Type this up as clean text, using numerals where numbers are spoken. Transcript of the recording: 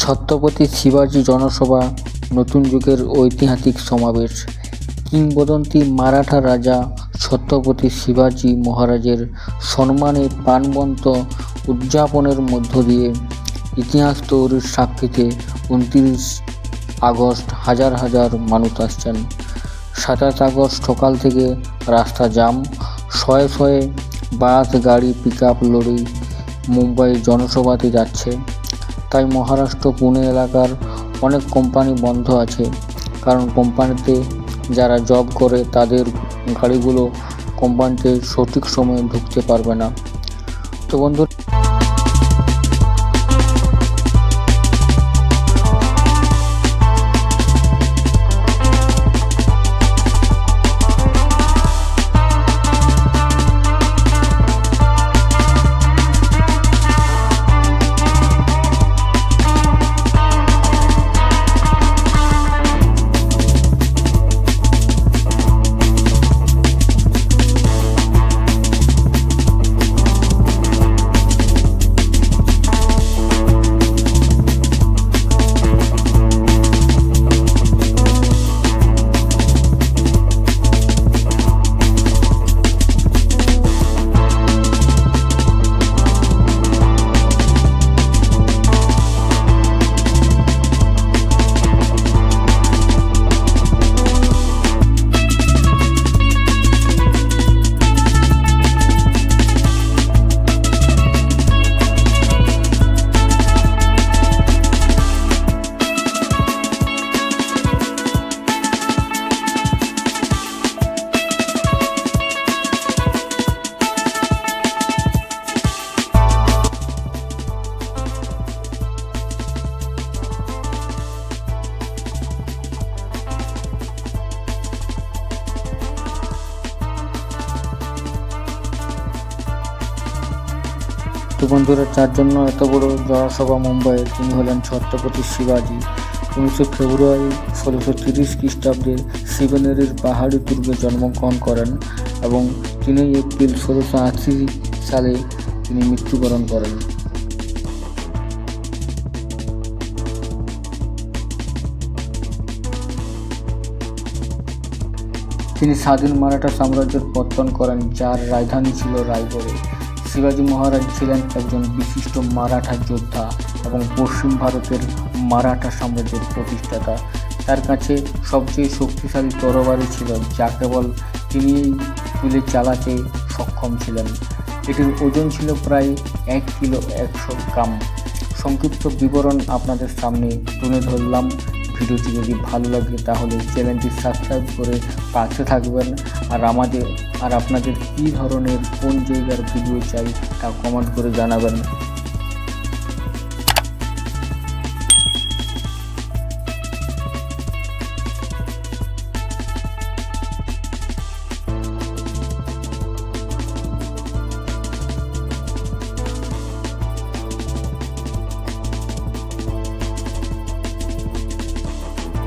ছত্রপতি শিবাজি জনসভা নতুন যুগের ঐতিহাসিক সমাবেশ। কিংবদন্তি মারাঠা রাজা ছত্রপতি শিবাজি মহারাজের সম্মানে প্রাণবন্ত উদযাপনের মধ্য দিয়ে ইতিহাস তৈরির সাক্ষীতে 29 আগস্ট হাজার হাজার মানুষ আসছেন। 27 আগস্ট সকাল থেকে রাস্তা জাম, শয়ে শয়ে বাস, গাড়ি, পিকআপ, লরি মুম্বাই জনসভাতে যাচ্ছে। তাই মহারাষ্ট্র পুনে এলাকার অনেক কোম্পানি বন্ধ আছে, কারণ কোম্পানিতে যারা জব করে তাদের গাড়িগুলো কোম্পানিতে সঠিক সময়ে ঢুকতে পারবে না। তো বন্ধু, বন্ধুরা, যার জন্য এত বড় জনসভা মুম্বাইয়ে, তিনি হলেন ছত্রপতি শিবাজি। 19 ফেব্রুয়ারি 1630 খ্রিস্টাব্দে শিবনেরির পাহাড়ি দুর্গে জন্মগ্রহণ করেন এবং 3 এপ্রিল 1680 সালে তিনি মৃত্যুবরণ করেন। তিনি স্বাধীন মারাঠা সাম্রাজ্যের পতন করেন, যার রাজধানী ছিল রায়গড়ে। শিবাজি মহারাজ ছিলেন একজন বিশিষ্ট মারাঠা যোদ্ধা এবং পশ্চিম ভারতের মারাঠা সাম্রাজ্যের প্রতিষ্ঠাতা। তার কাছে সবচেয়ে শক্তিশালী তরবারি ছিল, যা কেবল তিনিই তুলে চালাতে সক্ষম ছিলেন। এটির ওজন ছিল প্রায় 1 কিলো 100 গ্রাম। সংক্ষিপ্ত বিবরণ আপনাদের সামনে তুলে ধরলাম। ভিডিওটি যদি ভালো লাগে তাহলে চ্যানেলটি সাবস্ক্রাইব করে পাশে থাকবেন। আর আপনাদের কী ধরনের কোন জায়গার ভিডিও চাই তা কমেন্ট করে জানাবেন।